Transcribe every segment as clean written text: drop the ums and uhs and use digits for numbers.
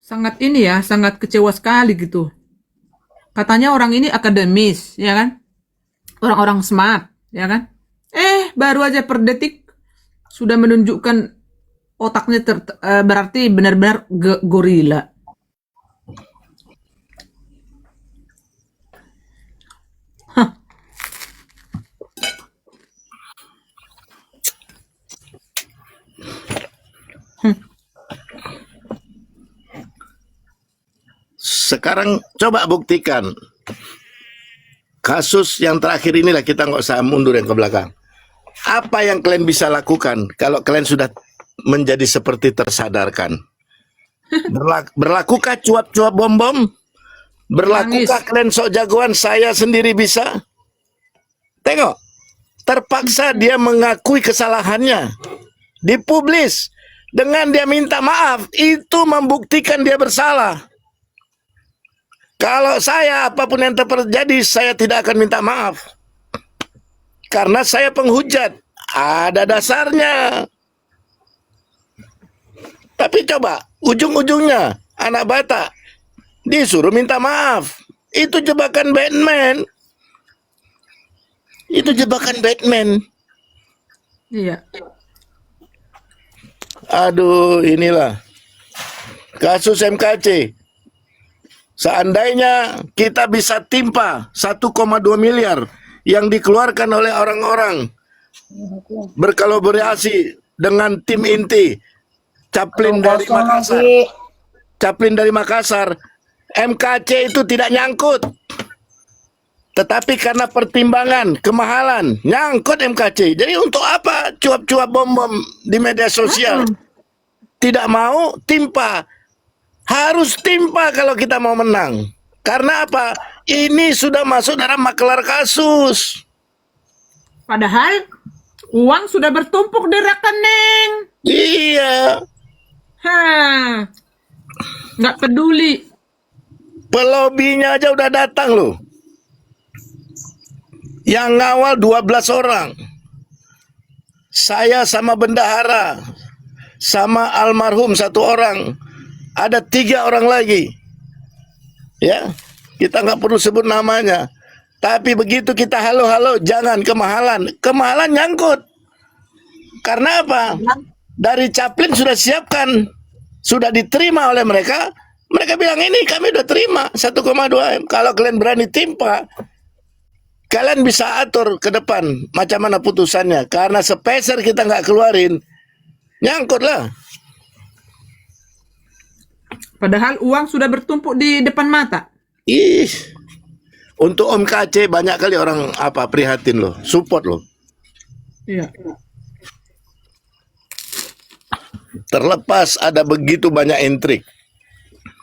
Sangat ini ya, sangat kecewa sekali gitu. Katanya orang ini akademis, ya kan? Orang-orang smart, ya kan? Baru aja per detik sudah menunjukkan otaknya berarti benar-benar gorila. Hah. Sekarang coba buktikan. Kasus yang terakhir inilah, kita nggak usah mundur yang ke belakang. Apa yang kalian bisa lakukan kalau kalian sudah menjadi seperti tersadarkan? Berlakukah cuap-cuap bom-bom? Berlakukah kalian sok jagoan saya sendiri bisa? Tengok, terpaksa dia mengakui kesalahannya, dipublis. Dengan dia minta maaf, itu membuktikan dia bersalah. Kalau saya, apapun yang terjadi, saya tidak akan minta maaf. Karena saya penghujat. Ada dasarnya. Tapi coba, ujung-ujungnya, anak Batak disuruh minta maaf. Itu jebakan Batman. Itu jebakan Batman. Iya. Aduh, inilah kasus MKC. Seandainya kita bisa timpa 1,2 miliar yang dikeluarkan oleh orang-orang berkolaborasi dengan tim inti Caplin dari Makassar. Caplin dari Makassar, MKC itu tidak nyangkut. Tetapi karena pertimbangan kemahalan, nyangkut MKC. Jadi untuk apa cuap-cuap bom-bom di media sosial? Tidak mau timpa. Harus timpa kalau kita mau menang. Karena apa? Ini sudah masuk dalam maklar kasus. Padahal uang sudah bertumpuk di rekening. Iya. Nggak peduli. Pelobinya aja udah datang loh. Yang ngawal 12 orang. Saya sama bendahara, sama almarhum 1 orang. Ada 3 orang lagi. Ya, kita nggak perlu sebut namanya. Tapi begitu kita halo-halo, jangan kemahalan. Kemahalan nyangkut. Karena apa? Dari Caplin sudah siapkan, sudah diterima oleh mereka. Mereka bilang ini kami udah terima 1,2 M. Kalau kalian berani timpa, kalian bisa atur ke depan macam mana putusannya. Karena sepeser kita nggak keluarin, nyangkut lah. Padahal uang sudah bertumpuk di depan mata. Ih, untuk Om KC banyak kali orang prihatin loh, support loh. Iya. Terlepas ada begitu banyak intrik.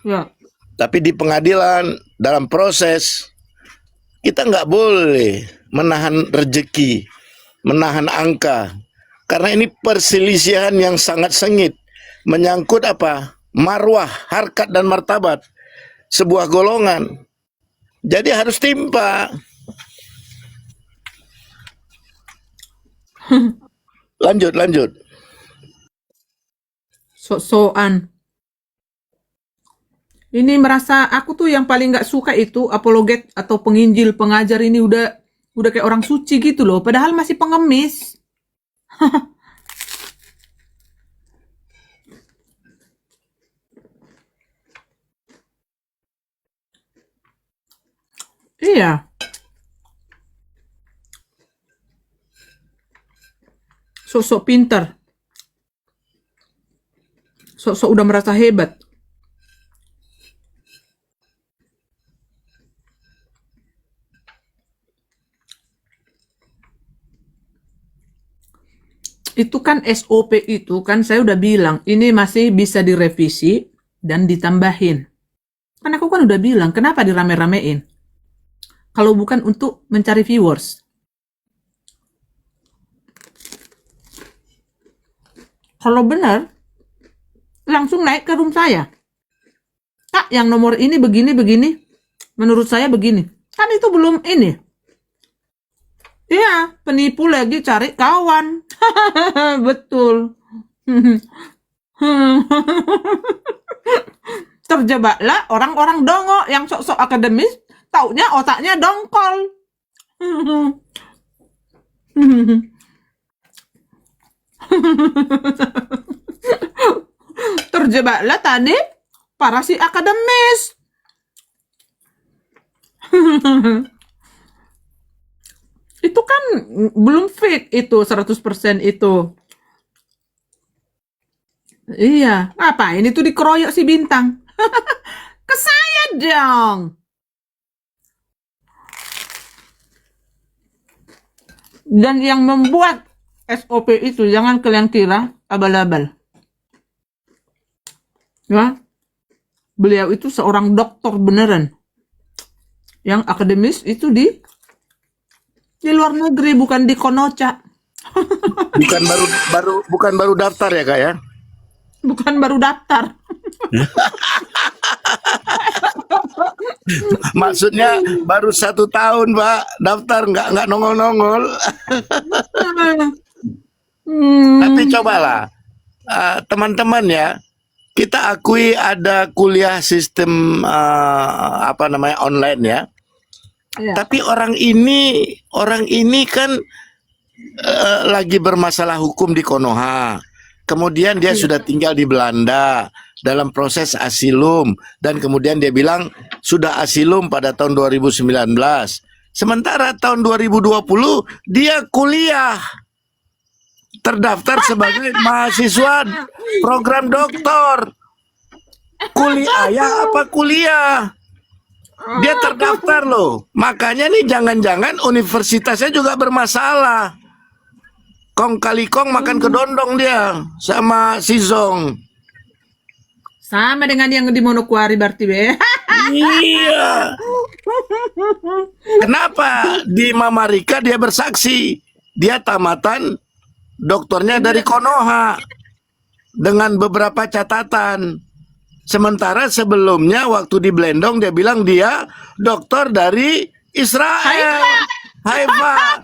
Ya. Tapi di pengadilan, dalam proses, kita nggak boleh menahan rezeki, menahan angka. Karena ini perselisihan yang sangat sengit. Menyangkut apa? Marwah, harkat, dan martabat sebuah golongan. Jadi harus timpa. Lanjut. Sok-sokan. Ini merasa aku tuh yang paling nggak suka itu apologet atau penginjil pengajar ini udah kayak orang suci gitu loh. Padahal masih pengemis. Iya. Sok-sok pintar. Sok-sok udah merasa hebat. Itu kan SOP itu kan saya udah bilang ini masih bisa direvisi dan ditambahin. Kan aku kan udah bilang kenapa dirame-ramein? Kalau bukan untuk mencari viewers. Kalau benar, langsung naik ke room saya. Kak, yang nomor ini begini-begini. Menurut saya begini. Kan itu belum ini. Iya, penipu lagi cari kawan. Betul. terjebaklah orang-orang dongo yang sok-sok akademis, taunya otaknya dongkol. Terjebaklah tadi para si akademis. Itu kan belum fake itu 100% itu. Iya, apa ini tuh dikeroyok si Bintang? Ke saya dong. Dan yang membuat SOP itu jangan kalian kira abal-abal. Ya, beliau itu seorang dokter beneran. Yang akademis itu di luar negeri, bukan di Konocha. Bukan baru daftar ya, Kak ya? Bukan baru daftar. Maksudnya baru 1 tahun, Pak, daftar nggak nongol-nongol. Tapi cobalah, teman-teman ya, kita akui ada kuliah sistem online ya. Ya. Tapi orang ini kan lagi bermasalah hukum di Konoha. Kemudian dia sudah tinggal di Belanda dalam proses asilum, dan kemudian dia bilang sudah asilum pada tahun 2019. Sementara tahun 2020 dia kuliah, terdaftar sebagai mahasiswa program doktor. Kuliah ya apa kuliah? Dia terdaftar loh. Makanya nih jangan-jangan universitasnya juga bermasalah. Kong kali kong makan kedondong dia sama si Zong. Sama dengan yang di Monokuari berarti be. Iya. Kenapa di Mamarika dia bersaksi? Dia tamatan doktornya dari Konoha dengan beberapa catatan. Sementara sebelumnya waktu di Blendong dia bilang dia dokter dari Israel. Haifa.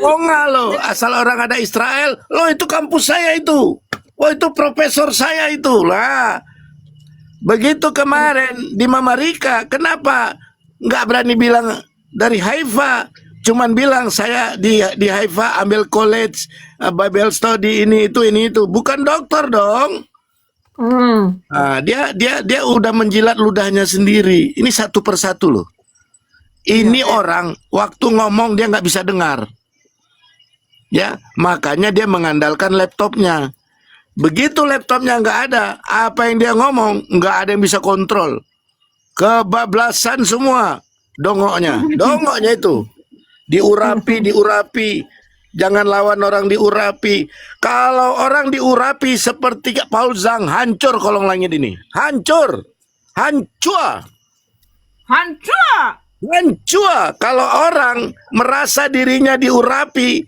Oh enggak lo, asal orang ada Israel, lo itu kampus saya itu. Oh itu profesor saya itu lah. Begitu kemarin di Mamarika, kenapa nggak berani bilang dari Haifa? Cuman bilang saya di Haifa ambil college Bible study ini itu, bukan dokter dong. Nah, dia udah menjilat ludahnya sendiri. Ini satu persatu loh. Ini orang waktu ngomong dia nggak bisa dengar, ya makanya dia mengandalkan laptopnya. Begitu laptopnya nggak ada, apa yang dia ngomong nggak ada yang bisa kontrol. Kebablasan semua dongoknya itu diurapi. Jangan lawan orang diurapi. Kalau orang diurapi seperti Paul Zhang, hancur kolong langit ini. Hancur. Kalau orang merasa dirinya diurapi,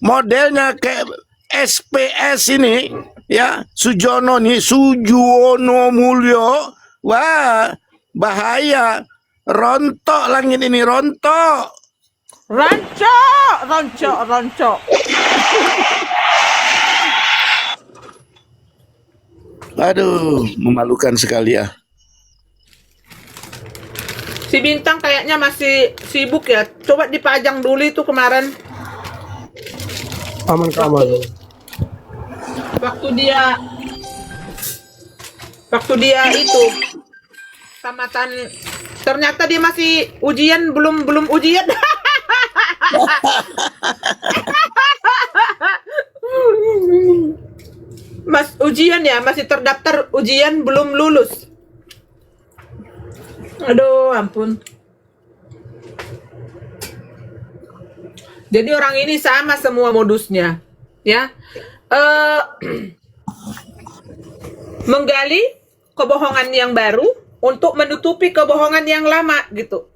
modelnya kayak SPS ini, ya Sujono Mulyo, wah bahaya. Rontok langit ini, rontok. Ronco. Aduh, memalukan sekali ya. Si Bintang kayaknya masih sibuk ya. Coba dipajang dulu itu kemarin. Aman. Waktu dia itu tamatan, ternyata dia masih ujian, belum ujian. Mas ujian ya, masih terdaftar ujian, belum lulus. Aduh, ampun. Jadi orang ini sama semua modusnya, ya. Menggali kebohongan yang baru untuk menutupi kebohongan yang lama gitu.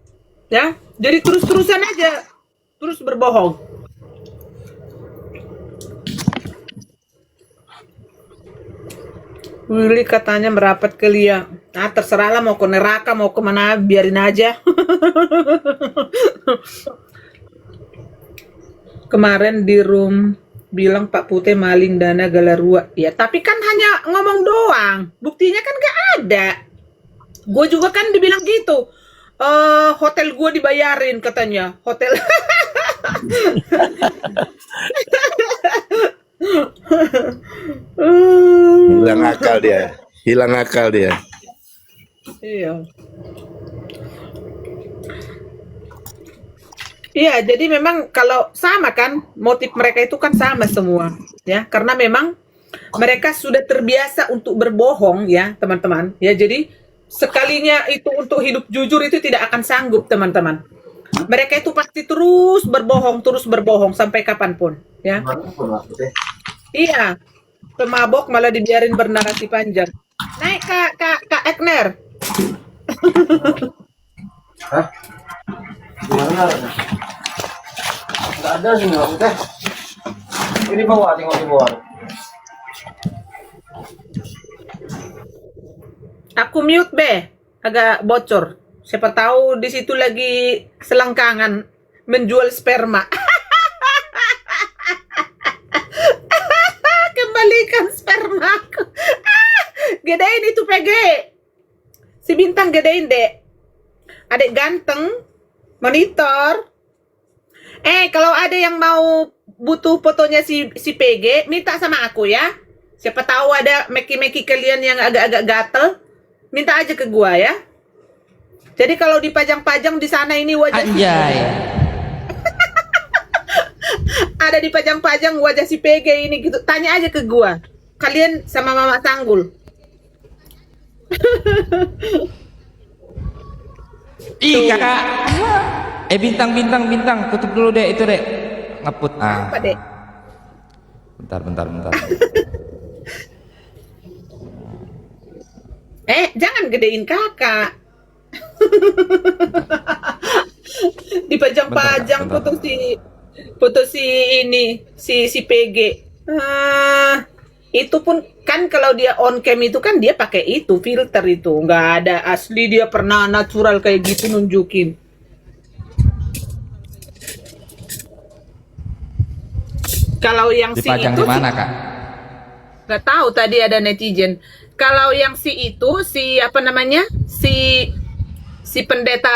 Ya. Jadi terus-terusan aja terus berbohong. Willy katanya merapat ke Lia. Nah, terserahlah mau ke neraka, mau kemana, biarin aja. Kemarin di room bilang Pak Pute maling dana Galarua. Ya, tapi kan hanya ngomong doang. Buktinya kan gak ada. Gue juga kan dibilang gitu. Hotel gue dibayarin katanya. Hotel. Hilang akal dia. Hilang akal dia. Iya. Iya, jadi memang kalau sama kan, motif mereka itu kan sama semua, ya. Karena memang mereka sudah terbiasa untuk berbohong, ya, teman-teman. Ya, jadi sekalinya itu untuk hidup jujur itu tidak akan sanggup, teman-teman. Mereka itu pasti terus berbohong sampai kapanpun, ya. Iya, pemabok malah dibiarin bernarasi panjang. Naik Kak Ekner. Hah? Gimana? Nggak ada sih nggak teh. Ini bawa, tengok di bawah. Aku mute be, agak bocor. Siapa tahu di situ lagi selangkangan menjual sperma. Kembalikan spermaku. Gedein itu PG. Si Bintang gedein dek. Adek ganteng, monitor. Kalau ada yang mau butuh fotonya si PG, minta sama aku ya. Siapa tahu ada meki-meki kalian yang agak-agak gatel, minta aja ke gua ya. Jadi kalau dipajang-pajang di sana ini wajah Anjay. ada dipajang-pajang wajah si PG ini gitu, tanya aja ke gua. Kalian sama Mama Tanggul. Ih kakak. Bintang, tutup dulu dek itu dek. Ngeput. Apa dek? Bentar. Jangan gedein kakak. Dipajang-pajang Bentar. foto si ini si PG. Itu pun kan kalau dia on cam itu kan dia pakai itu filter itu, nggak ada asli dia pernah natural kayak gitu nunjukin. Kalau yang si Dipajang itu di mana kak? nggak tahu, tadi ada netizen. Kalau yang si itu si apa namanya si pendeta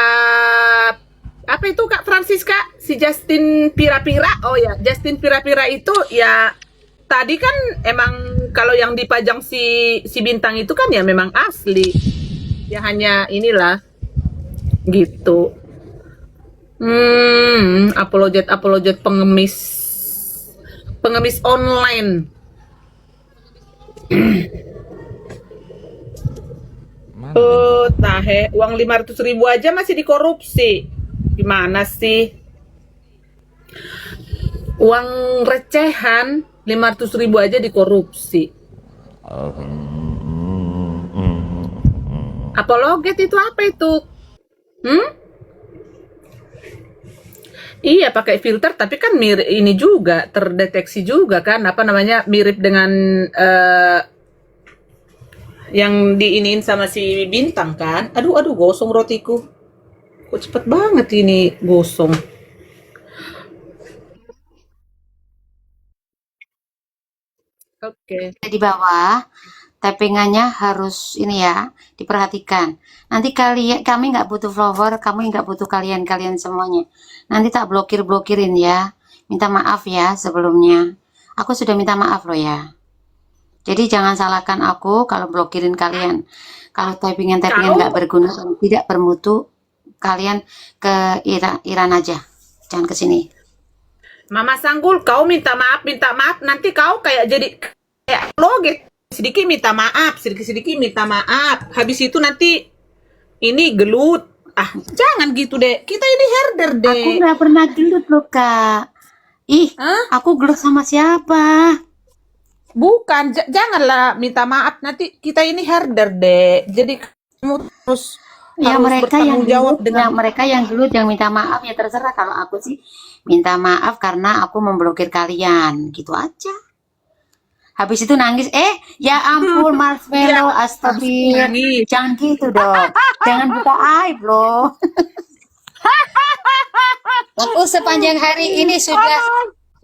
apa itu Kak Francisca, si Justin Pira-Pira. Oh ya, Justin Pira-Pira itu ya tadi kan emang kalau yang dipajang si Bintang itu kan ya memang asli. Ya hanya inilah gitu. Apologet pengemis online. Tahe, uang 500.000 aja masih dikorupsi. Gimana sih? Uang recehan 500.000 aja dikorupsi. Apologet itu apa itu? Iya, pakai filter, tapi kan mirip ini juga terdeteksi juga kan apa namanya mirip dengan yang diiniin sama si Bintang kan. Aduh gosong rotiku. Kok cepet banget ini gosong. Oke. Di bawah tappingannya harus ini ya diperhatikan. Nanti kami nggak butuh follower, kami nggak butuh kalian semuanya. Nanti tak blokirin ya. Minta maaf ya sebelumnya. Aku sudah minta maaf loh ya. Jadi jangan salahkan aku kalau blokirin kalian. Kalau tappingan nggak berguna dan tidak bermutu, kalian ke Iran aja. Jangan ke sini. Mama Sanggul, kau minta maaf, nanti kau kayak jadi kayak loget. Sedikit minta maaf. Habis itu nanti ini gelut. Jangan gitu deh. Kita ini herder deh. Aku nggak pernah gelut loh kak. Aku gelut sama siapa? Bukan, janganlah minta maaf. Nanti kita ini herder deh. Jadi kamu terus Ya mereka yang jawab gelut, dengan mereka yang gelut yang minta maaf ya terserah. Kalau aku sih minta maaf karena aku memblokir kalian, gitu aja. Habis itu nangis, ya ampun Marshmallow, astagfirullah, jangan gitu dong, jangan buka aib loh. Aku sepanjang hari ini sudah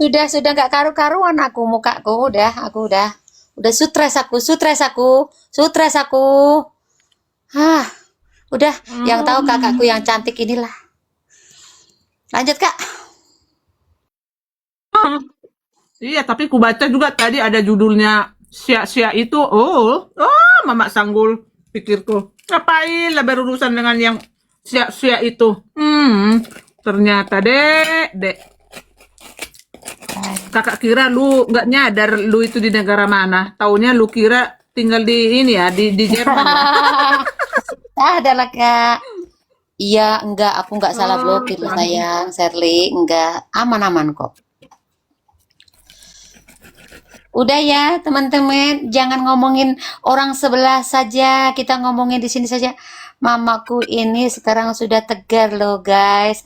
Sudah nggak karu-karuan aku mukaku, udah stres aku. Hah, udah yang tahu kakakku yang cantik inilah. Lanjut Kak. Iya, tapi ku baca juga tadi ada judulnya sia-sia itu. Mama Sanggul, pikirku. Ngapain lah berurusan dengan yang sia-sia itu? Ternyata dek. Kakak kira lu nggak nyadar lu itu di negara mana. Taunya lu kira tinggal di ini ya, di Jerman ya. Adalah Kak. Iya, enggak, aku enggak salah blokir loh sayang, Sherly, enggak, aman-aman kok. Udah ya teman-teman, jangan ngomongin orang sebelah saja, kita ngomongin di sini saja. Mamaku ini sekarang sudah tegar loh guys.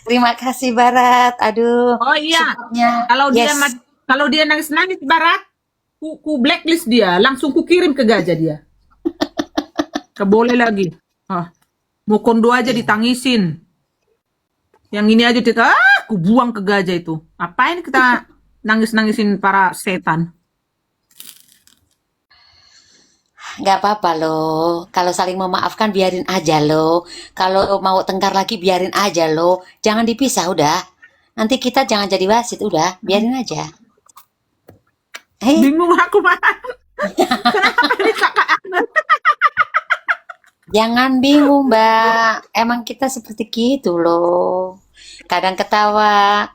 Terima kasih Barat. Aduh. Oh iya, supportnya. kalau dia nangis-nangis Barat, ku blacklist dia, langsung ku kirim ke Gajah dia. Keboleh lagi. Mau kondo aja ditangisin. Yang ini aja ku buang ke Gajah itu. Apain kita nangis-nangisin para setan? Nggak apa-apa loh. Kalau saling memaafkan biarin aja loh. Kalau mau tengkar lagi biarin aja loh. Jangan dipisah udah. Nanti kita jangan jadi wasit udah. Biarin aja. Bingung aku mah. Kenapa ini kakak Agnes? Jangan bingung Mbak. Emang kita seperti gitu loh. Kadang ketawa.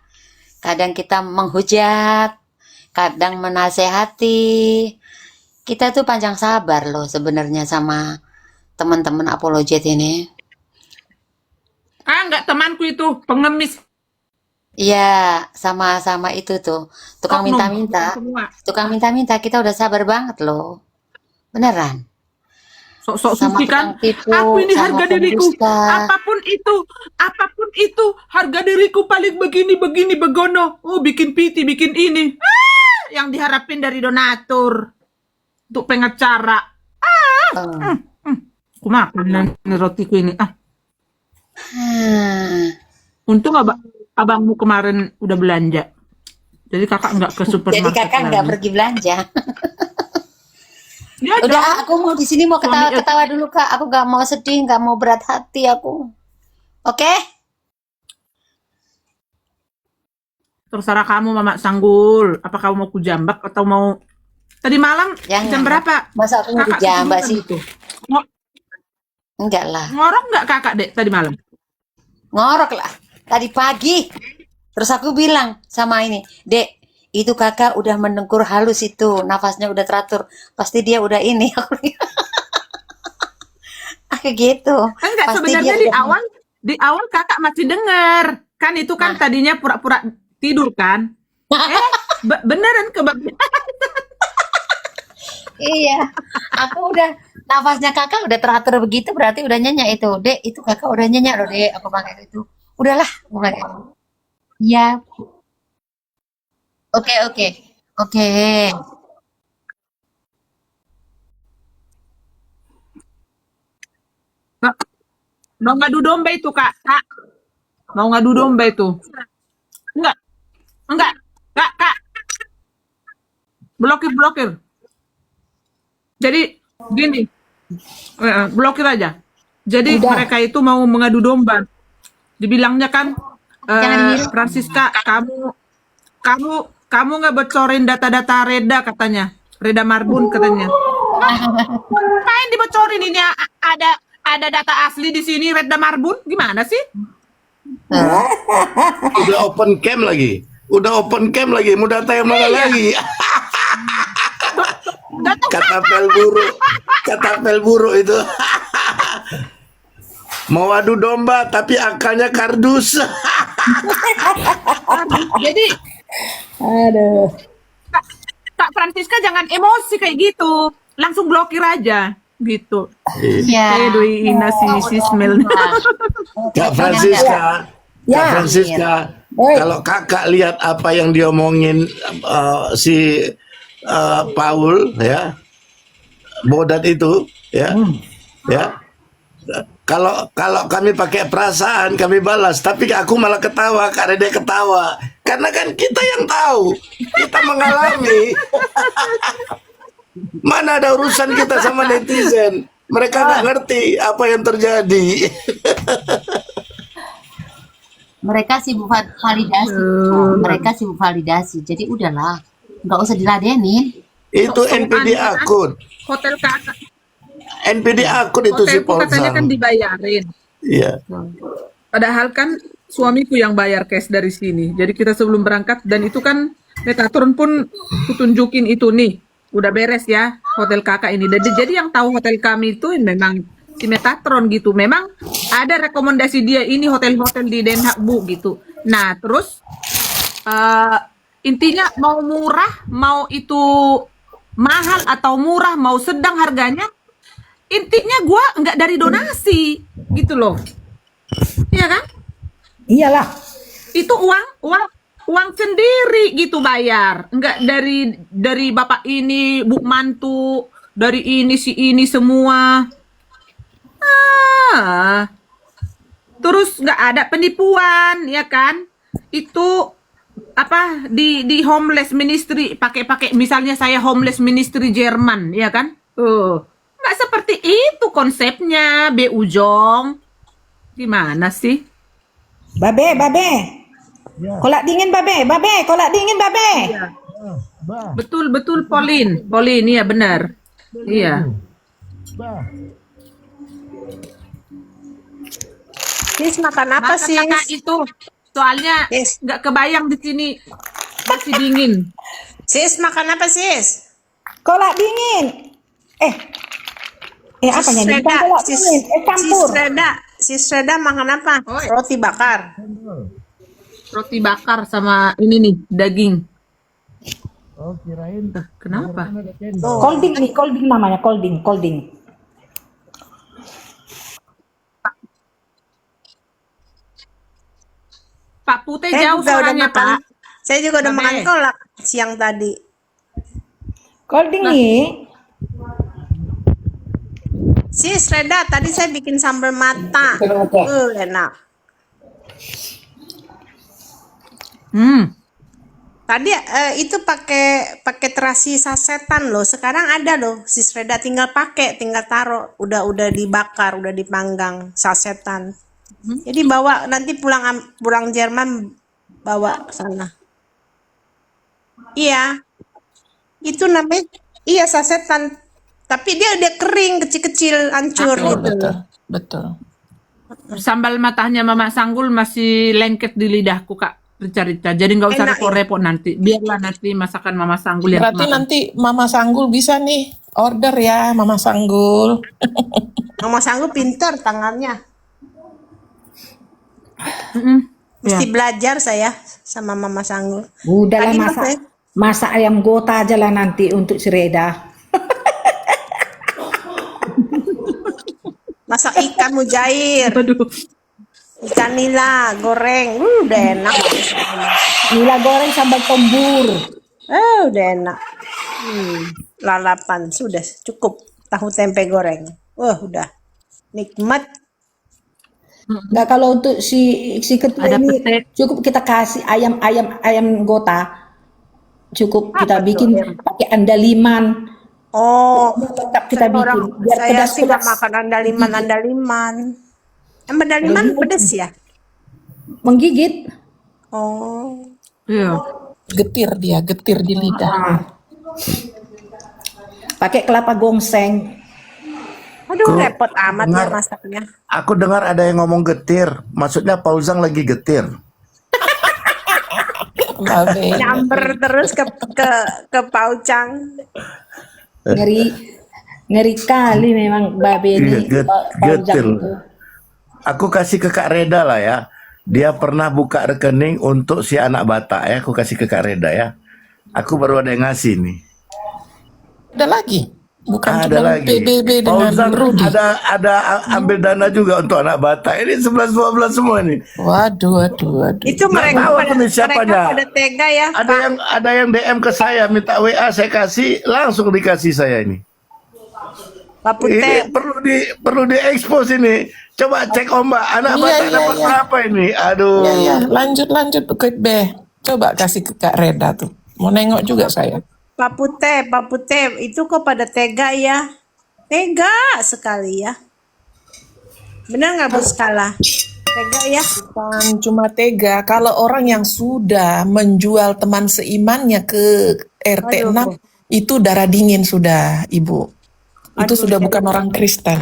Kadang kita menghujat. Kadang menasehati. Kita tuh panjang sabar loh sebenarnya sama teman-teman apologet ini. Enggak, temanku itu pengemis. Iya, sama-sama itu tuh. Tukang Oknum, minta-minta. semua. Tukang minta-minta kita udah sabar banget loh. Beneran. Sok-sok Sama suci kan. tukang tipu, Aku ini sama harga diriku. pendusta. Apapun itu, harga diriku paling begini begono. Oh, bikin piti, bikin ini. Yang diharapin dari donatur. Untuk pengacara. Aku makan nih rotiku ini. Untung abangmu kemarin udah belanja. Jadi kakak nggak ke supermarket. Jadi kakak nggak lagi. pergi belanja. Ya, Udah, dong. aku mau di sini mau ketawa-ketawa dulu kak. Aku nggak mau sedih, nggak mau berat hati aku. Oke? Terserah kamu, Mama Sanggul. Apa kamu mau kujambak atau mau... Tadi malam Jangan. jam berapa? Masa aku mau Kakak dijambak ketiduran sih? gitu. Enggak lah. Ngorok nggak kakak dek tadi malam? Ngorok lah. Tadi pagi. Terus aku bilang sama ini, Dek, itu kakak udah mendengkur halus itu. Nafasnya udah teratur. Pasti dia udah ini. Kayak gitu. Enggak, Pasti sebenarnya dia di awal kakak masih dengar. Kan itu kan tadinya pura-pura tidur kan? Beneran kebab. Iya. Aku udah nafasnya kakak udah teratur begitu berarti udah nyenyak itu. Dek, itu kakak udah nyenyak loh, Dek. Aku pakai itu. Udahlah, aku pakai. Iya. Oke. Mau ngadu domba itu kak. Mau ngadu domba itu. Enggak. Kak. Blokir. Jadi gini, blokir aja. Jadi Udah. mereka itu mau mengadu domba. Dibilangnya kan, Jangan mirip. Francisca, kamu nggak bocorin data-data Reda katanya, Reda Marbun katanya. Ngapain dibocorin ini? Ada data asli di sini Reda Marbun, gimana sih? Udah open cam lagi. Mau data yang mana lagi? Kata pel buruk itu. Mau adu domba tapi akalnya kardus. Jadi, Kak Francisca jangan emosi kayak gitu, langsung blokir aja gitu. Iya. Doi ina si smell. Kak Francisca, kalau kakak lihat apa yang diomongin si Paul ya, Bodat itu ya, Kalau kalau kami pakai perasaan kami balas, tapi aku malah ketawa karena dia ketawa. Karena kan kita yang tahu, kita mengalami. Mana ada urusan kita sama netizen? Mereka nggak ngerti apa yang terjadi. Mereka sibuk validasi. Mereka sibuk validasi. Jadi udahlah, nggak usah diladenin. Itu Sok-sokan NPD kan? akun. Hotel kakak, NPD akun itu si hotelku katanya kan Polsam. dibayarin. Iya. Padahal kan suamiku yang bayar cash dari sini. Jadi kita sebelum berangkat dan itu kan Metatron pun kutunjukin itu nih. Udah beres ya hotel kakak ini. Jadi yang tahu hotel kami itu memang si Metatron gitu. Memang ada rekomendasi dia ini hotel-hotel di Den Haag Bu gitu. Nah terus intinya mau murah, mau itu mahal atau murah, mau sedang harganya, intinya gua nggak dari donasi gitu loh. Iya kan? Iyalah. Itu uang sendiri gitu bayar, nggak dari bapak ini, bu mantu, dari ini si ini semua. Terus nggak ada penipuan, ya kan? Itu apa di homeless ministry pakai misalnya saya homeless ministry Jerman, ya kan? Nggak seperti itu konsepnya, Be Ujong. Gimana sih? Babe. Kolak dingin babe. Kolak dingin babe. Betul Pauline, iya benar. Iya. Sis makan apa Masa sis? kakak itu soalnya Sis. nggak kebayang di sini masih dingin. Sis makan apa sis? Kolak dingin. Apa Sis nih? Bukan Reda, kolak sis, dingin. Campur. sis Reda makan apa? Oi. Roti bakar. Roti bakar sama ini nih daging. Kenapa? Colding namanya, colding. Pak Putih Saya jauh juga udah suaranya makan. Pak. Saya juga udah Babe. makan kolak siang tadi. Colding nih. Sis Reda, tadi saya bikin sambal mata. Enak. Tadi itu pakai terasi sasetan loh. Sekarang ada loh, Sis Reda tinggal taruh. Udah dibakar, udah dipanggang sasetan. Jadi bawa nanti pulang Jerman bawa ke sana. Iya. Itu namanya sasetan. Tapi dia udah kering, kecil-kecil, hancur gitu. Betul. Sambal matahnya Mama Sanggul masih lengket di lidahku Kak Rica. Jadi nggak usah Enak, repot-repot nanti. Biarlah nanti masakan Mama Sanggul yang Berarti makan. nanti Mama Sanggul bisa nih order ya, Mama Sanggul. Mama Sanggup pinter tangannya. Ya. Mesti belajar saya sama Mama Sanggul. Udahlah Tadi masak ayam gota aja lah nanti untuk si Reda. masak ikan mujair, Aduh. ikan nila goreng, udah enak. Nila goreng sambal tombur. Udah enak. Lalapan sudah cukup. Tahu tempe goreng. Udah nikmat. Nggak, kalau untuk si ketua Ada ini pete. cukup kita kasih ayam gota. Cukup kita bikin pakai andaliman. Oh, Tetap kita bikin biar saya sih nggak pedas-pedas. makan andaliman. Andaliman pedas ya? Menggigit. Oh, Iya. Getir di lidah. Pakai kelapa gongseng. aduh repot amat ya dengar. masaknya. Aku dengar ada yang ngomong getir. Maksudnya Paulzang lagi getir. Babe. Nyamber terus ke Paucang. Ngeri kali memang babe ini. Iya, Paujang getir. itu. Aku kasih ke Kak Reda lah ya. Dia pernah buka rekening untuk si anak Batak ya. Aku kasih ke Kak Reda ya. Aku baru ada yang ngasih nih. Ada lagi. Bukan Ada cuma lagi. PBB dengan Paulzang Rudi. ada ambil dana juga untuk anak Batak. Ini 11-12 semua nih. Waduh. Itu mereka tahu pada, aku nih siapanya. mereka pada tega ya. Ada yang DM ke saya minta WA, saya kasih langsung dikasih saya ini. Pak Ini Putih. perlu diekspos ini. Coba cek Ombak, anak Iya, Batak iya, dapat iya. berapa ini? Aduh. Ya, ya. Lanjut ke B. Coba kasih ke Kak Reda tuh. Mau nengok juga saya. Pak Putih, itu kok pada tega ya? Tega sekali ya. Benar nggak Bu Skala? Tega ya? Bukan cuma tega, kalau orang yang sudah menjual teman seimannya ke RT Aduh, 6, itu darah dingin sudah, Ibu. Itu Aduh, sudah bukan tega. orang Kristen.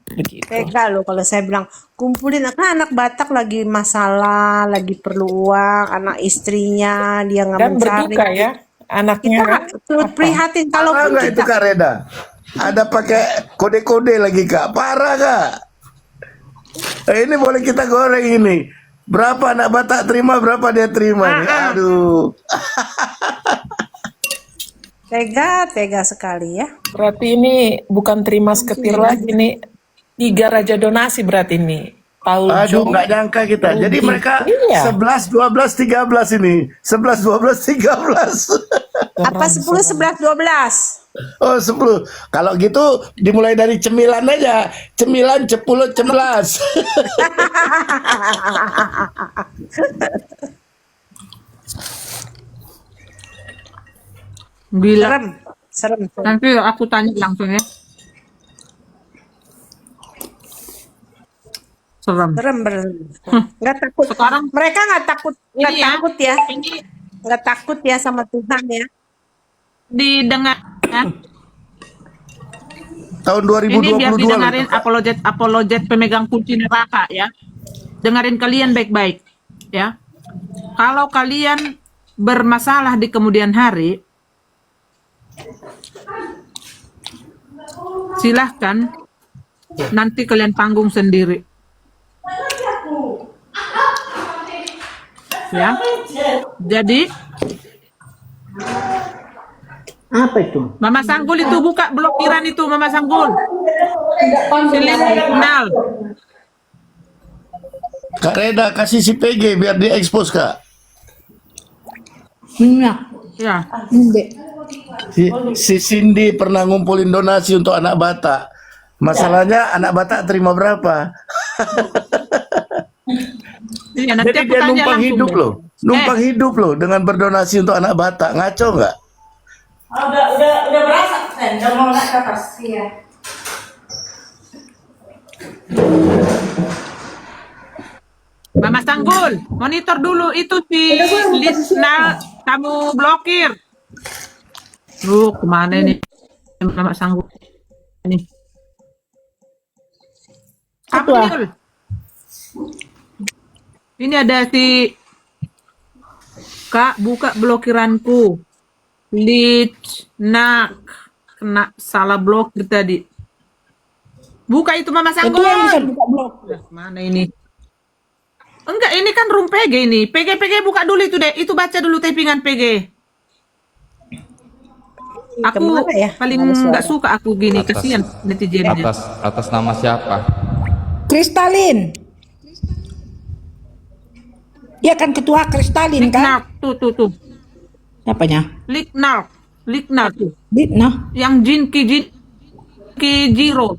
Begitu. Tega loh kalau saya bilang kumpulin anak Batak lagi masalah, lagi perlu uang, anak istrinya dia nggak Dan mencari. berduka ya, anaknya Kita kan. turut prihatin Parah kalaupun nggak itu kita Kak Reda? Ada pakai kode-kode lagi Kak. Parah Kak. Ini boleh kita goreng ini. Berapa anak Batak terima, berapa dia terima nih. Aduh. tega sekali ya. Berarti ini bukan terima seketir lagi nih. 3 raja donasi berarti ini. Aduh, Paujo, nggak nyangka kita. Jadi Rudi. mereka Iya. 11, 12, 13 ini. 11, 12, 13. Apa 10, 11, 12? Oh 10. Kalau gitu dimulai dari cemilan aja. Cemilan 10, 11. Gila. Serem. Nanti aku tanya langsung ya. Serem. Nggak takut. Sekarang Mereka nggak takut ini ya, takut ya. ini Nggak takut ya sama Tuhan ya. didengar ya. Tahun Ini biar 2022 loh didengarin itu, Kak. apologet pemegang kunci neraka ya. Dengarin kalian baik-baik ya. Kalau kalian bermasalah di kemudian hari, silahkan nanti kalian tanggung sendiri. Ya. Jadi Apa itu? Mama Sanggul itu buka blokiran itu Mama Sanggul. Silih kenal. Kak Reda kasih si PG biar diekspos Kak. Minyak. Ya. Si Cindy pernah ngumpulin donasi untuk anak Batak. Masalahnya anak Batak terima berapa? Iya, nanti Jadi aku dia tanya numpang langsung hidup deh. loh. Numpang hidup loh dengan berdonasi untuk anak Batak. Ngaco nggak? Udah berasa kan? Udah mau naik ke atas. Iya. Mama Sanggul, monitor dulu itu si Lisna kamu blokir. Lu kemana nih Mama Sanggul? Ini. Kapil. Ini ada si Kak, buka blokiranku. Lisna kena salah blokir tadi. Buka itu Mama Itu yang bisa Sanggul. buka blog. Mana ini? Enggak, ini kan room PG ini. PG buka dulu itu deh. Itu baca dulu typingan PG. Aku Kemana ya? paling Ada suara. nggak suka aku gini. Atas. Kesian netizennya. Atas nama siapa? Kristalin. Dia kan ketua Kristalin kan? Liknar. Tuh. Apanya? Liknar tuh. Nah, Yang Jinki Jiro.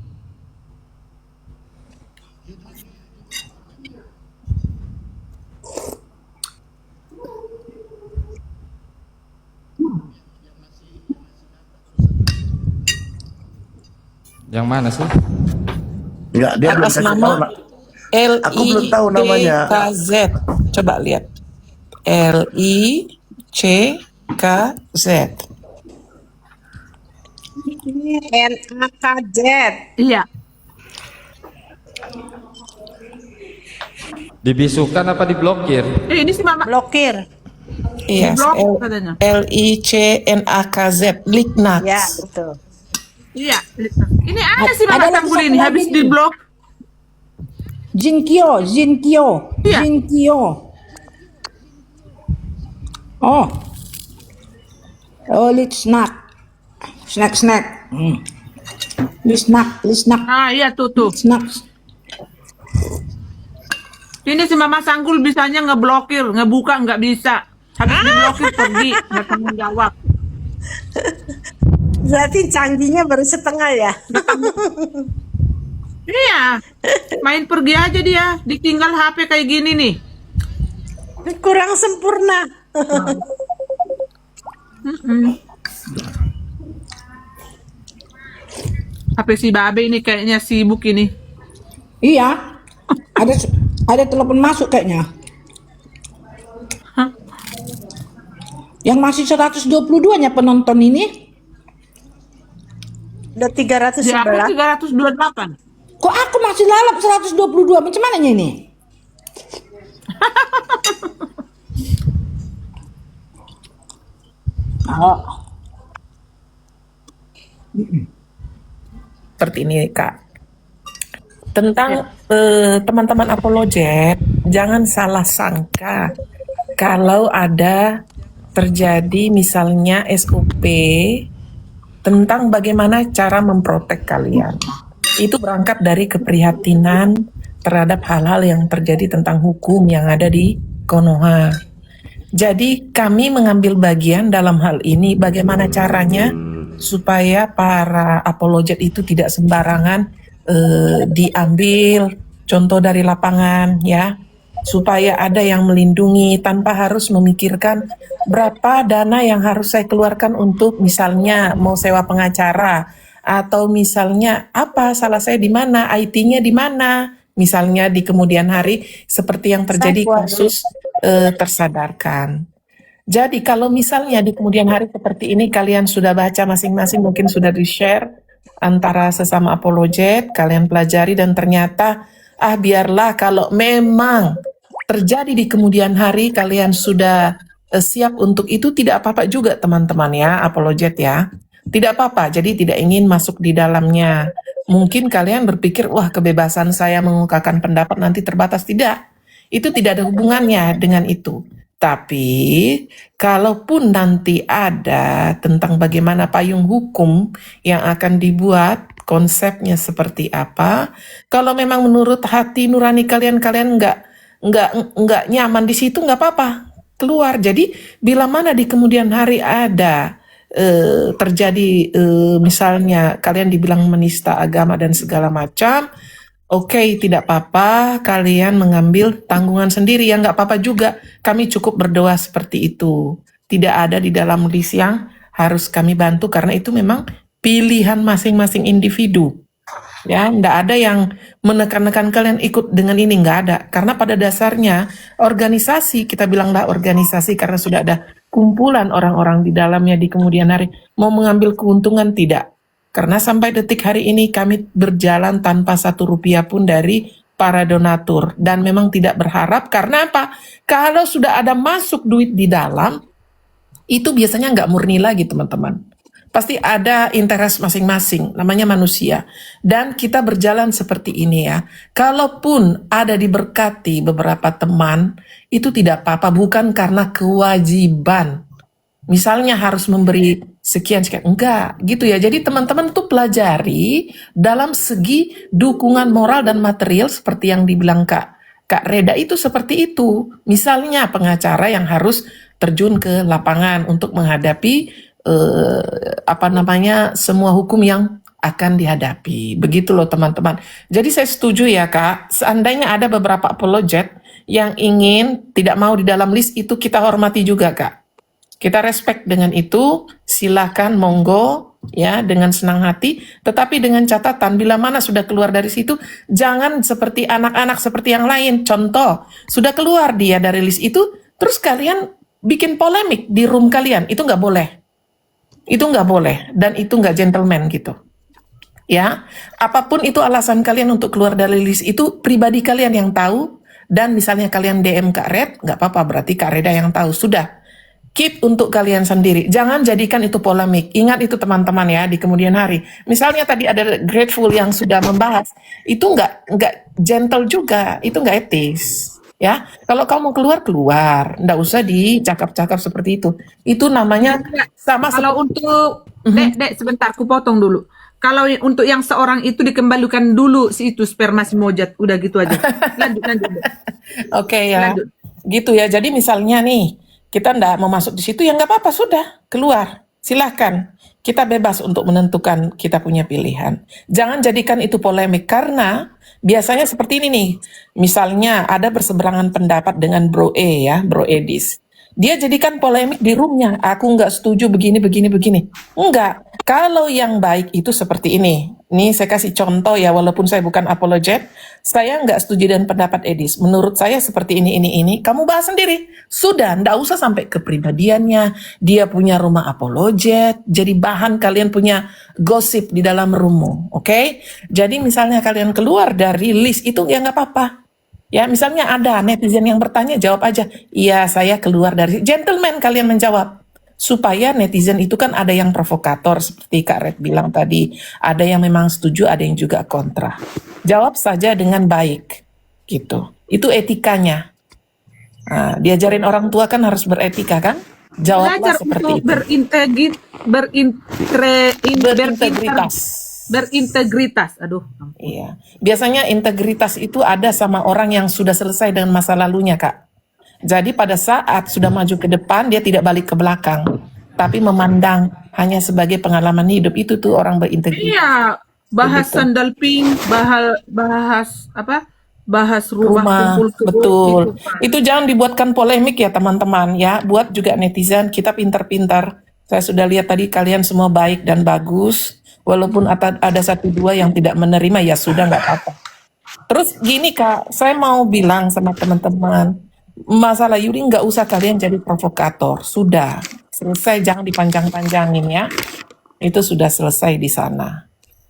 Yang mana sih? Enggak, dia belum atas kasih nama tahu, Nak. Aku belum tahu namanya. LICKZ. Coba lihat. LICKZ. NAKZ. Iya. Dibisukan apa diblokir? Ini si Mama. Blokir. Iya, Blok katanya. LICNAKZ. Liknaks. Ya, betul. Iya. Ini ada si Mama Ada lagi Sanggul satu ini. lagi Habis nih. di blok. Jinkyo. Iya. Oh. Oh, snack. Snack. Lisnak. Ah iya tuh. Snack. Ini si Mama Sanggul bisanya ngeblokir, ngebuka nggak bisa. Habis diblokir pergi, nggak tanggung jawab. Berarti canggihnya baru setengah ya. Iya, main pergi aja dia, ditinggal HP kayak gini nih. Kurang sempurna. HP si Babe ini kayaknya sibuk ini. Iya. Ada telepon masuk kayaknya. Hah? Yang masih 122-nya penonton ini. Udah Di aku 311. 328. Kok aku masih lalap 122? Macam mananya ini? Oh. Seperti ini Kak. Tentang teman-teman apologet, jangan salah sangka kalau ada terjadi misalnya SOP tentang bagaimana cara memprotek kalian. Itu berangkat dari keprihatinan terhadap hal-hal yang terjadi tentang hukum yang ada di Konoha. Jadi kami mengambil bagian dalam hal ini bagaimana caranya supaya para apologet itu tidak sembarangan diambil contoh dari lapangan ya, supaya ada yang melindungi tanpa harus memikirkan berapa dana yang harus saya keluarkan untuk misalnya mau sewa pengacara, atau misalnya apa salah saya di mana, IT-nya di mana, misalnya di kemudian hari seperti yang terjadi kasus tersadarkan. Jadi kalau misalnya di kemudian hari seperti ini kalian sudah baca masing-masing, mungkin sudah di-share antara sesama apologet, kalian pelajari dan ternyata biarlah kalau memang terjadi di kemudian hari kalian sudah siap untuk itu, tidak apa-apa juga teman-teman ya, apologet ya. Tidak apa-apa, jadi tidak ingin masuk di dalamnya. Mungkin kalian berpikir, wah kebebasan saya mengungkapkan pendapat nanti terbatas. Tidak, itu tidak ada hubungannya dengan itu. Tapi, kalaupun nanti ada tentang bagaimana payung hukum yang akan dibuat, konsepnya seperti apa, kalau memang menurut hati nurani kalian nggak nyaman di situ, nggak apa-apa, keluar. Jadi, bila mana di kemudian hari ada terjadi misalnya kalian dibilang menista agama dan segala macam, oke, tidak apa-apa, kalian mengambil tanggungan sendiri, ya nggak apa-apa juga. Kami cukup berdoa seperti itu. Tidak ada di dalam list yang harus kami bantu, karena itu memang pilihan masing-masing individu. Ya, nggak ada yang menekan-nekan kalian ikut dengan ini, nggak ada. Karena pada dasarnya organisasi, kita bilanglah organisasi karena sudah ada kumpulan orang-orang di dalamnya di kemudian hari. Mau mengambil keuntungan tidak. Karena sampai detik hari ini kami berjalan tanpa 1 rupiah pun dari para donatur. Dan memang tidak berharap, karena apa? Kalau sudah ada masuk duit di dalam, itu biasanya nggak murni lagi teman-teman. Pasti ada interest masing-masing, namanya manusia. Dan kita berjalan seperti ini ya. Kalaupun ada diberkati beberapa teman, itu tidak apa-apa, bukan karena kewajiban. Misalnya harus memberi sekian-sekian, enggak gitu ya. Jadi teman-teman tuh pelajari dalam segi dukungan moral dan material seperti yang dibilang Kak Reda itu seperti itu. Misalnya pengacara yang harus terjun ke lapangan untuk menghadapi semua hukum yang akan dihadapi. Begitu loh teman-teman. Jadi saya setuju ya Kak, seandainya ada beberapa apologet yang ingin tidak mau di dalam list itu, kita hormati juga Kak. Kita respect dengan itu, silakan monggo ya dengan senang hati, tetapi dengan catatan bila mana sudah keluar dari situ, jangan seperti anak-anak seperti yang lain. Contoh, sudah keluar dia dari list itu, terus kalian bikin polemik di room kalian, itu nggak boleh. Itu nggak boleh, dan itu nggak gentleman gitu. Ya, apapun itu alasan kalian untuk keluar dari list itu, pribadi kalian yang tahu, dan misalnya kalian DM Kak Red, nggak apa-apa, berarti Kak Reda yang tahu, sudah. Keep untuk kalian sendiri, jangan jadikan itu polemik. Ingat itu teman-teman ya, di kemudian hari. Misalnya tadi ada Grateful yang sudah membahas, itu nggak gentle juga, itu nggak etis. Ya, kalau kamu keluar, nggak usah dicakap-cakap seperti itu. Itu namanya sama. Kalau untuk Dek, sebentar, aku potong dulu. Kalau untuk yang seorang itu dikembalikan dulu si itu sperma si mojat, udah gitu aja. Lanjut. Dek. Oke ya, Lanjut. gitu ya. Jadi misalnya nih, kita nggak mau masuk di situ, ya nggak apa-apa, sudah keluar. Silahkan. Kita bebas untuk menentukan kita punya pilihan. Jangan jadikan itu polemik karena biasanya seperti ini nih. Misalnya ada berseberangan pendapat dengan Bro E ya, Bro Edis. Dia jadikan polemik di roomnya. Aku nggak setuju begini, begini, begini. Enggak. Kalau yang baik itu seperti ini. Ini saya kasih contoh ya, walaupun saya bukan apologet. Saya nggak setuju dengan pendapat Edis. Menurut saya seperti ini. Kamu bahas sendiri. Sudah, nggak usah sampai kepribadiannya. Dia punya rumah apologet. Jadi bahan kalian punya gosip di dalam roommu. Oke? Jadi misalnya kalian keluar dari list itu ya nggak apa-apa. Ya, misalnya ada netizen yang bertanya, jawab aja. Iya, saya keluar dari... Gentleman kalian menjawab. Supaya netizen itu kan ada yang provokator, seperti Kak Red bilang tadi. Ada yang memang setuju, ada yang juga kontra. Jawab saja dengan baik. Gitu. Itu etikanya. Nah, diajarin orang tua kan harus beretika kan? Jawablah Belajar seperti untuk itu. Berintegritas. Berintegritas. Aduh. Iya. Biasanya integritas itu ada sama orang yang sudah selesai dengan masa lalunya, Kak. Jadi pada saat sudah maju ke depan, dia tidak balik ke belakang. Tapi memandang hanya sebagai pengalaman hidup. Itu tuh orang berintegritas. Iya, bahas Begitu. sandal pink, bahas apa? Bahas rumah Rumah, kumpul kebo betul. gitu kan. Itu jangan dibuatkan polemik ya teman-teman ya. Buat juga netizen, kita pintar-pintar. Saya sudah lihat tadi kalian semua baik dan bagus. Walaupun ada satu dua yang tidak menerima, ya sudah nggak apa-apa. Terus gini Kak, saya mau bilang sama teman-teman, masalah Yuri nggak usah kalian jadi provokator. Sudah, selesai, jangan dipanjang-panjangin ya. Itu sudah selesai di sana.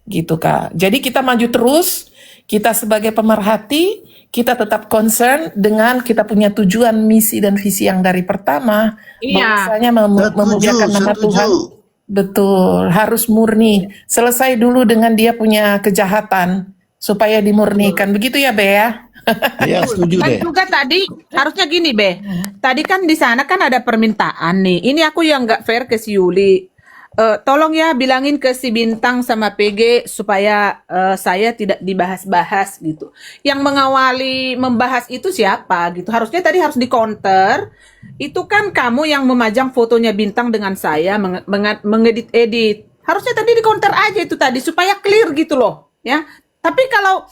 Gitu Kak. Jadi kita maju terus, kita sebagai pemerhati, kita tetap concern dengan kita punya tujuan, misi, dan visi yang dari pertama. Iya. Bahwasanya memuliakan nama Tuhan. Setuju. Betul, harus murni. Selesai dulu dengan dia punya kejahatan supaya dimurnikan. Begitu ya, Be ya? Ya, setuju Dan deh. juga tadi harusnya gini, Be. Tadi kan di sana kan ada permintaan nih. Ini aku yang nggak fair ke si Yuli. Tolong ya bilangin ke si Bintang sama PG supaya saya tidak dibahas-bahas gitu. Yang mengawali membahas itu siapa gitu. Harusnya tadi harus di counter. Itu kan kamu yang memajang fotonya Bintang dengan saya mengedit-edit. Harusnya tadi di counter aja itu tadi supaya clear gitu loh, ya. Tapi kalau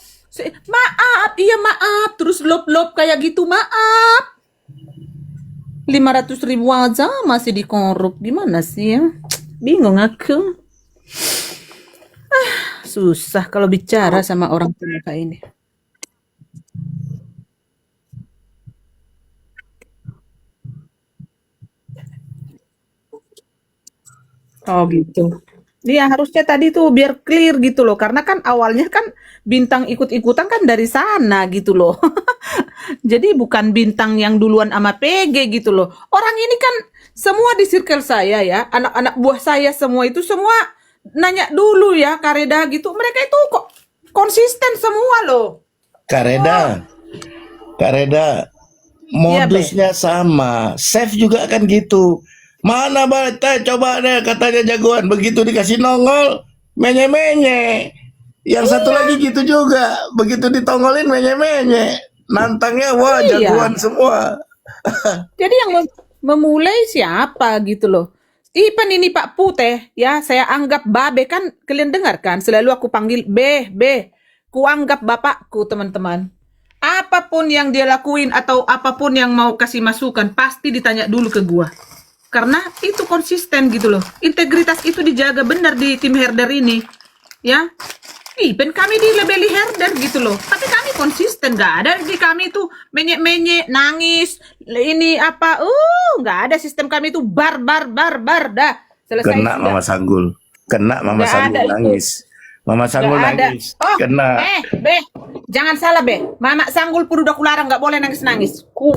maaf, iya maaf, terus lop-lop kayak gitu, maaf. 500.000 aja masih dikorup. Gimana sih ya? Bingung aku. Susah kalau bicara sama orang tua kayak ini. Oh gitu. Iya harusnya tadi tuh biar clear gitu loh. Karena kan awalnya kan Bintang ikut-ikutan kan dari sana gitu loh. Jadi bukan Bintang yang duluan sama PG gitu loh. Orang ini kan semua di circle saya ya. Anak-anak buah saya semua itu semua nanya dulu ya Kareda gitu. Mereka itu kok konsisten semua loh. Kareda, Iya, Be. modusnya sama. Chef juga kan gitu. Mana Bata, coba deh katanya jagoan. Begitu dikasih nongol, menye-menye. Yang satu lagi gitu juga. Begitu ditongolin, menye-menye. Nantangnya, wah Iya. jagoan semua. Jadi yang memulai siapa gitu loh. Even ini Pak Putih ya, saya anggap Babe kan kalian dengar kan, selalu aku panggil Be. Ku anggap bapakku teman-teman. Apapun yang dia lakuin atau apapun yang mau kasih masukan pasti ditanya dulu ke gua. Karena itu konsisten gitu loh. Integritas itu dijaga benar di tim herder ini. Ya. Even kami dilabeli herder gitu loh. Tapi kami konsisten, nggak ada di kami tuh menye-menye, nangis, ini apa, nggak ada sistem kami itu bar, dah. Selesai Kena sudah. Mama Sanggul. Kena Mama Nggak Sanggul ada itu. nangis. Mama Sanggul Nggak ada. nangis. Oh, Kena. Be, jangan salah Be. Mama Sanggul pun udah kularang nggak boleh nangis-nangis. Ku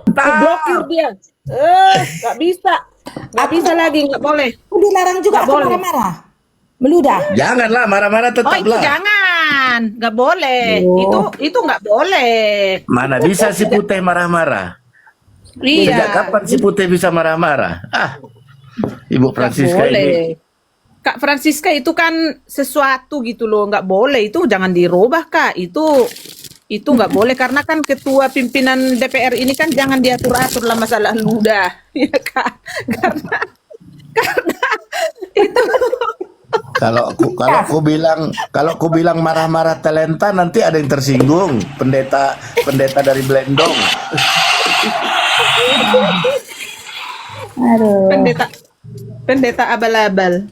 blokir dia. Nggak bisa. Nggak bisa lagi, nggak boleh. Dilarang juga Nggak aku boleh. marah-marah. Meludah. Janganlah marah-marah Oh itu tetaplah. jangan, nggak boleh. Oh. Itu nggak boleh. Mana bisa si Putih marah-marah? Sejak Iya, kapan si Putih bisa marah-marah? Ibu nggak Francisca boleh. ini. Kak Francisca itu kan sesuatu gitu loh, nggak boleh. Itu jangan dirubah Kak. Itu nggak boleh karena kan ketua pimpinan DPR ini kan jangan diatur-atur lah masalah ludah, ya Kak. Karena Kalau aku bilang marah-marah talenta nanti ada yang tersinggung. Pendeta dari Blendong. Aduh. Pendeta abal-abal.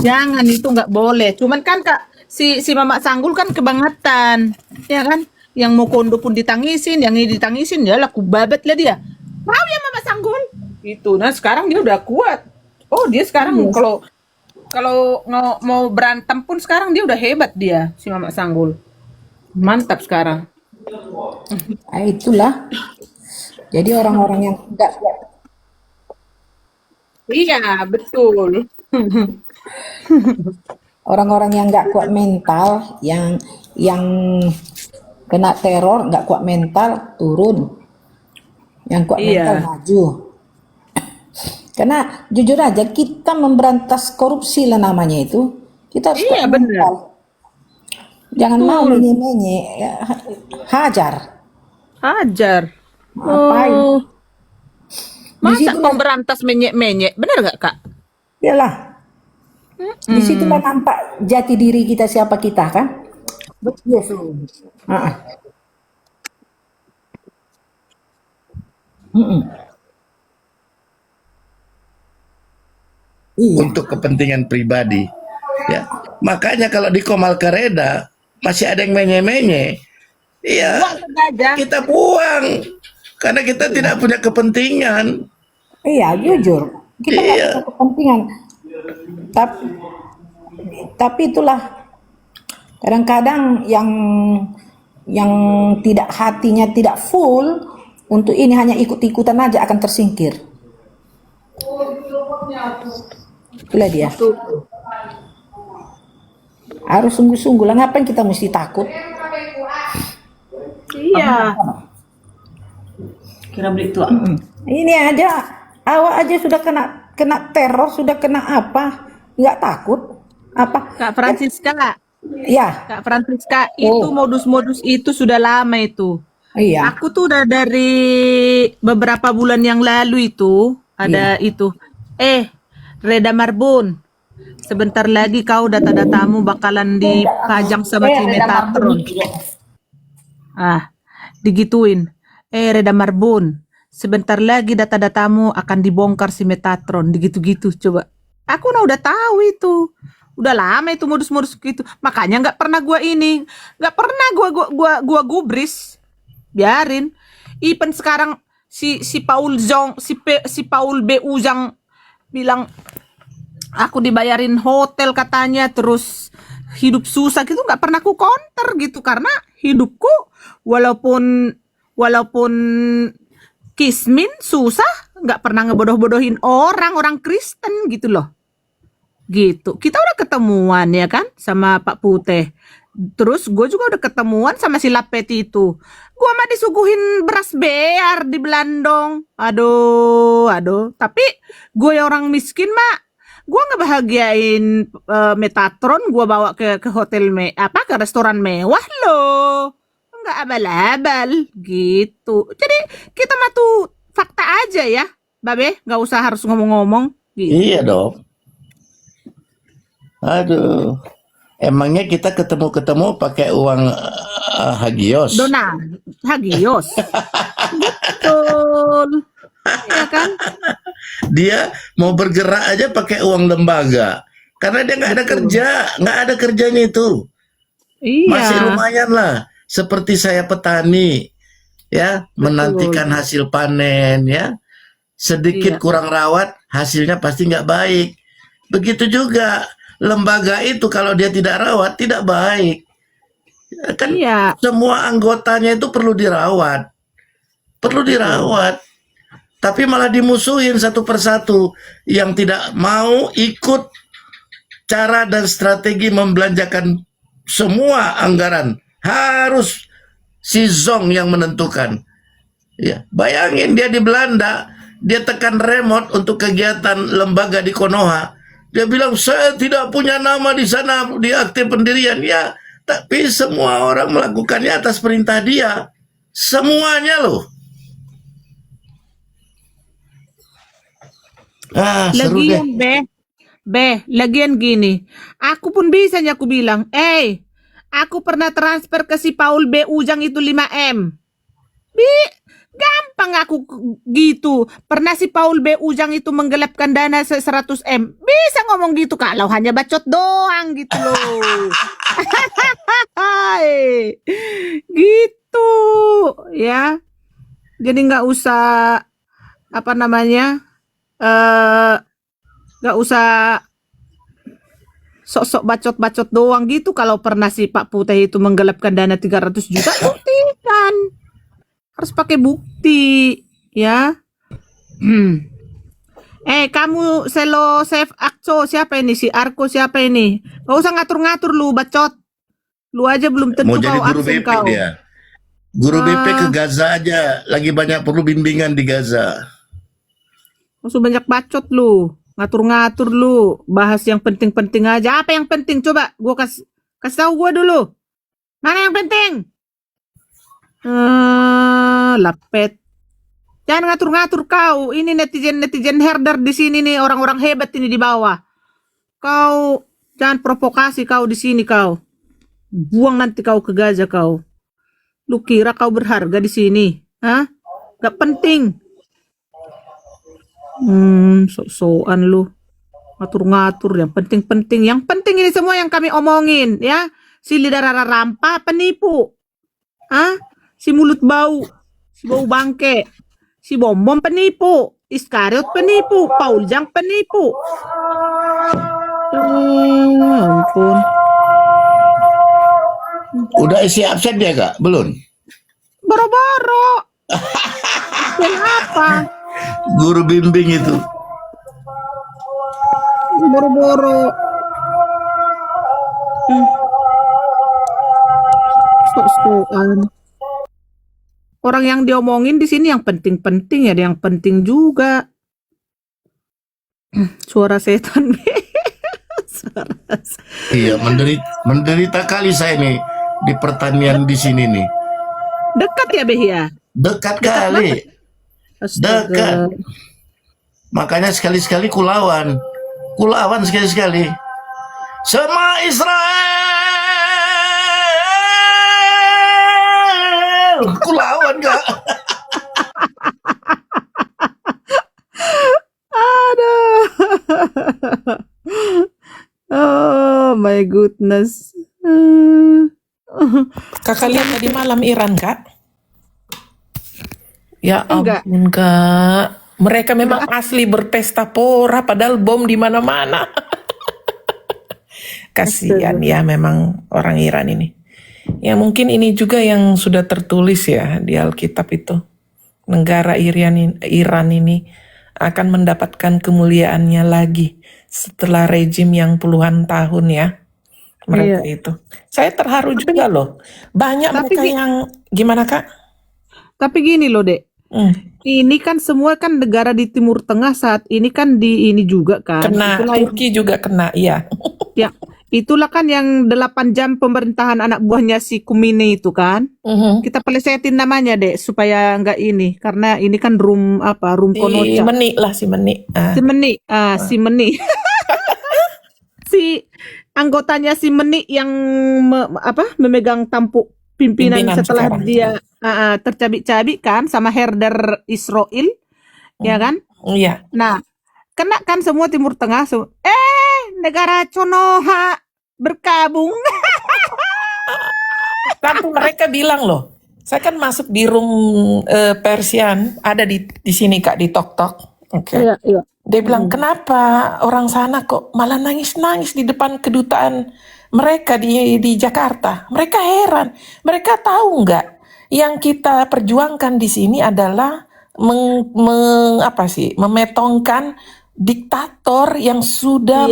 Jangan, itu nggak boleh. Cuman kan Kak, si Mama Sanggul kan kebangetan, ya kan? Yang mau kondo pun ditangisin, yang ini ditangisin, ya laku babat lah dia. Tahu ya Mama Sanggul? Itu. Nah sekarang dia udah kuat. Oh dia sekarang kalau mau berantem pun sekarang dia udah hebat dia, si Mama Sanggul. Mantap sekarang. Nah, itulah. Jadi orang-orang yang enggak Iya betul. orang-orang yang nggak kuat mental, yang kena teror nggak kuat mental turun, yang kuat mental Iya. maju. Karena jujur aja kita memberantas korupsi lah namanya itu, kita harus kuat Iya benar. mental. Jangan mau Betul. menye-menye, ya, hajar, Hajar. ngapain? Oh, Di masa situ mau berantas menyek-menyek? Benar nggak Kak? Yalah, di situlah nampak jati diri kita siapa kita kan? Yes. Ah, ah. Mm-mm. Iya, Untuk kepentingan pribadi. Ya, makanya kalau di Komal Kareda masih ada yang menye-menye, ya Buang saja. kita buang karena kita tidak punya kepentingan. iya jujur kita nggak Iya. punya kepentingan. Tapi, tapi itulah kadang-kadang yang tidak hatinya tidak full untuk ini hanya ikut-ikutan aja akan tersingkir. Itulah dia. Harus sungguh-sungguh lah. Ngapain kita mesti takut? Iya. Kira beli tua. Ini aja, awak aja sudah kena teror, sudah kena apa? Nggak takut? Apa? Kak Francisca, Ya, Kak Francisca, itu oh, modus-modus itu sudah lama itu. iya, Aku tuh udah dari beberapa bulan yang lalu itu ada itu. Reda Marbun, sebentar lagi kau data-datamu bakalan dipajang sama si Metatron. Ah, digituin. Reda Marbun, sebentar lagi data-datamu akan dibongkar si Metatron. Digitu-gitu coba. Aku udah tahu itu. Udah lama itu modus-modus gitu. Makanya nggak pernah nggak pernah gua gubris. Biarin. Even sekarang si Paul Zong, si Paul B. Uzang bilang aku dibayarin hotel katanya, terus hidup susah gitu, nggak pernah aku counter gitu karena hidupku walaupun kismin susah, nggak pernah ngebodoh-bodohin orang Kristen gitu loh. Gitu. Kita udah ketemuan ya kan sama Pak Putih. Terus gue juga udah ketemuan sama si Lapeti itu. Gue mah disuguhin beras bear di Belandong. Aduh. Tapi gue yang orang miskin mah, gue ngebahagiain Metatron. Gue bawa ke hotel ke restoran mewah loh. Nggak abal-abal gitu. Jadi kita mah tuh fakta aja ya, Babe. Nggak usah harus ngomong-ngomong. Gitu. Iya dong. Aduh. Emangnya kita ketemu pakai uang hagios? Dona, hagios. Betul. Ya kan? Dia mau bergerak aja pakai uang lembaga. Karena dia nggak ada kerja, nggak ada kerjanya itu. Iya. Masih lumayan lah. Seperti saya petani, ya, menantikan hasil panen, ya. Sedikit Iya. kurang rawat, hasilnya pasti nggak baik. Begitu juga lembaga itu kalau dia tidak rawat, tidak baik. Ya kan Iya. semua anggotanya itu perlu dirawat. Perlu dirawat. Tapi malah dimusuhin satu persatu yang tidak mau ikut cara dan strategi membelanjakan semua anggaran. Harus si Zong yang menentukan. Ya, bayangin dia di Belanda, dia tekan remote untuk kegiatan lembaga di Konoha. Dia bilang, saya tidak punya nama di sana di akte pendirian. Ya, tapi semua orang melakukannya atas perintah dia. Semuanya loh. Seru deh. Lagian lagian gini. Aku pun bisa nih aku bilang, aku pernah transfer ke si Paul B. Ujang itu 5M. Gampang aku gitu. Pernah si Paul B. Ujang itu menggelapkan dana 100M. Bisa ngomong gitu kalau hanya bacot doang gitu loh. Hai. Gitu ya. Jadi nggak usah apa namanya? Nggak usah sok-sok bacot-bacot doang gitu. Kalau pernah si Pak Putih itu menggelapkan dana 300 juta, buktikan. Harus pakai bukti, ya. Kamu Selo Save Akco siapa ini? Si Arko siapa ini? Gak usah ngatur-ngatur lu, bacot. Lu aja belum tentu Mau jadi kau guru absen BP kau. dia. Guru BP ke Gaza aja. Lagi banyak perlu bimbingan di Gaza. Usah banyak bacot lu. Ngatur-ngatur lu. Bahas yang penting-penting aja. Apa yang penting? Coba gua kasih tahu gua dulu. Mana yang penting? Lapet. Jangan ngatur-ngatur kau. Ini netizen herder di sini nih, orang-orang hebat ini di bawah. Kau jangan provokasi kau di sini kau. Buang nanti kau ke Gaza kau. Lu kira kau berharga di sini? Hah? Gak penting. Sok-sokan lu. Ngatur-ngatur yang penting-penting. Yang penting ini semua yang kami omongin, ya. Si lidah rara rampa penipu. Hah? Si mulut bau, si bau bangke, si Bom-Bom penipu, Iskariot penipu, Paul Jang penipu. Ampun. Udah isi absen dia Kak? Belum? Boro-boro. Kenapa? Guru bimbing itu. Boro-boro. Sok-sokan. Orang yang diomongin di sini yang penting-penting ya, ada yang penting juga. Suara setan. Iya, menderita kali saya nih di pertanian di sini nih. Dekat ya Beh ya? Dekat kali. Astaga. Dekat. Makanya sekali-sekali kulawan sekali-sekali. Sama Israel. Kulawan Kak. Aduh. Oh my goodness. Kakak lihat tadi malam Iran, Kak? Ya Enggak. ampun, Kak. Mereka memang asli berpesta pora, padahal bom di mana-mana. Kasihan ya memang orang Iran ini. Ya mungkin ini juga yang sudah tertulis ya di Alkitab itu. Negara Iran ini akan mendapatkan kemuliaannya lagi setelah rejim yang puluhan tahun ya. Mereka itu. Saya terharu juga loh. Banyak mereka yang gimana Kak? Tapi gini loh Dek. Ini kan semua kan negara di Timur Tengah saat ini kan di ini juga kan. Kena, Turki juga kena, iya. Ya, itulah kan yang 8 jam pemerintahan anak buahnya si Khomeini itu kan. Kita pelesetin namanya Dek supaya nggak ini, karena ini kan room konoca. Si Meni lah, si Meni. Si Meni. Si anggotanya si Meni yang memegang tampuk pimpinan setelah sekarang. dia tercabik-cabik kan sama herder Israel, ya kan? Iya. Nah, kena kan semua Timur Tengah. Negara Conoha berkabung. Tapi mereka bilang loh, saya kan masuk di room Persian, ada di sini Kak, di Tok Tok. Oke. Iya. Dia bilang, kenapa orang sana kok malah nangis-nangis di depan kedutaan mereka di Jakarta? Mereka heran. Mereka tahu nggak yang kita perjuangkan di sini adalah memetongkan diktator yang sudah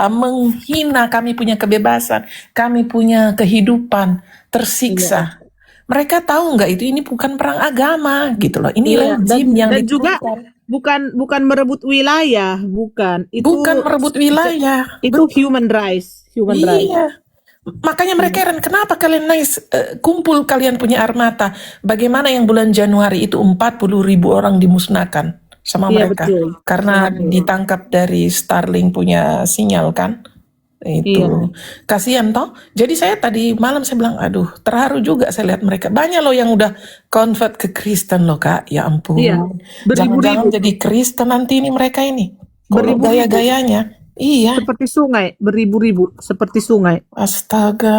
menghina kami punya kebebasan, kami punya kehidupan tersiksa. Mereka tahu nggak itu ini bukan perang agama gitu loh. Ini rejim yang dan juga bukan merebut wilayah, bukan. Itu bukan merebut wilayah. Itu human rights. Iya. Makanya mereka heran, kenapa kalian nangis? Kumpul kalian punya armata. Bagaimana yang bulan Januari itu 40.000 orang dimusnahkan? sama Iya mereka betul. karena Iya betul. ditangkap dari Starlink punya sinyal kan. Iya. Itu kasihan toh. Jadi saya tadi malam saya bilang, aduh, terharu juga saya lihat mereka. Banyak loh yang udah convert ke Kristen loh, Kak. Ya ampun. Iya. Jangan-jangan Beribu-ribu. jadi Kristen nanti ini mereka ini. Kalau Beribu-ribu. gaya-gayanya. Iya. Seperti sungai. Beribu-ribu. Seperti sungai. Astaga.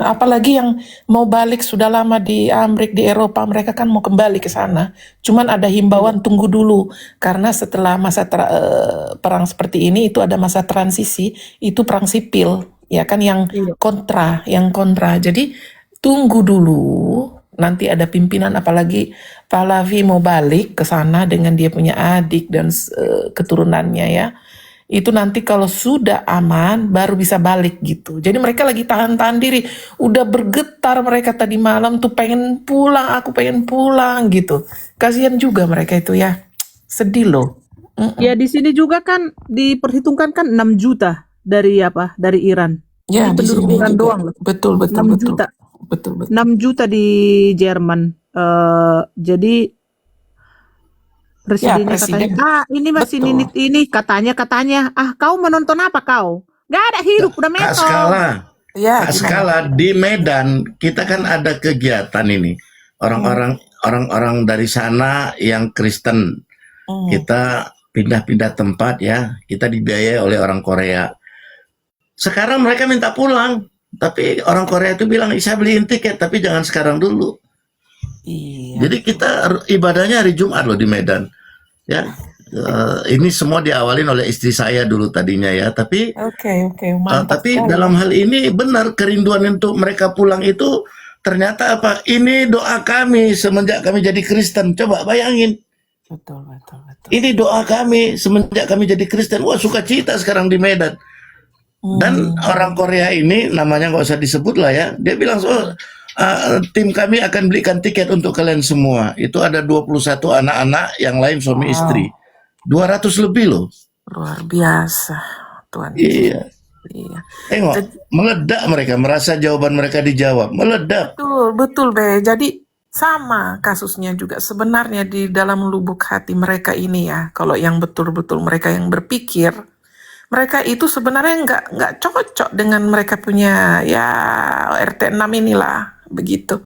Apalagi yang mau balik sudah lama di Amerika, di Eropa, mereka kan mau kembali ke sana. Cuman ada himbauan tunggu dulu karena setelah masa perang seperti ini itu ada masa transisi, itu perang sipil, ya kan yang Iya. kontra. Jadi tunggu dulu. Nanti ada pimpinan apalagi Pahlavi mau balik ke sana dengan dia punya adik dan keturunannya ya. Itu nanti kalau sudah aman baru bisa balik gitu. Jadi mereka lagi tahan-tahan diri. Udah bergetar mereka tadi malam tuh pengen pulang, aku pengen pulang gitu. Kasihan juga mereka itu ya. Sedih loh. Ya di sini juga kan diperhitungkan kan 6 juta dari apa? Dari Iran. Ya Ini di penduduk sini Iran juga. doang loh. Betul 6 juta. Betul. 6 juta di Jerman. Jadi presidennya presiden. katanya, ini masih Betul. ini katanya, kau menonton apa kau? Gak ada hidup, udah Kak metal. Skala, Ya, Kak gimana? Skala di Medan kita kan ada kegiatan ini. Orang-orang dari sana yang Kristen. Kita pindah-pindah tempat ya. Kita dibiayai oleh orang Korea. Sekarang mereka minta pulang. Tapi orang Korea itu bilang, saya beliin tiket tapi jangan sekarang dulu. Iya. Jadi kita ibadahnya hari Jumat loh di Medan. Ya, ini semua diawalin oleh istri saya dulu tadinya ya. Tapi Oke, mantap tapi sekali. dalam hal ini benar kerinduan untuk mereka pulang itu ternyata apa? Ini doa kami semenjak kami jadi Kristen. Coba bayangin. Betul. Ini doa kami semenjak kami jadi Kristen. Wah, sukacita sekarang di Medan. Dan orang Korea ini namanya nggak usah disebut lah ya. Dia bilang, tim kami akan belikan tiket untuk kalian semua. Itu ada 21 anak-anak, yang lain suami istri. 200 lebih loh. Luar biasa, Tuhan. Iya. Iya. Tengok, meledak mereka, merasa jawaban mereka dijawab. Meledak. Betul, Be. Jadi sama kasusnya juga sebenarnya di dalam lubuk hati mereka ini ya. Kalau yang betul-betul mereka yang berpikir, mereka itu sebenarnya nggak cocok dengan mereka punya ya RT 6 inilah begitu.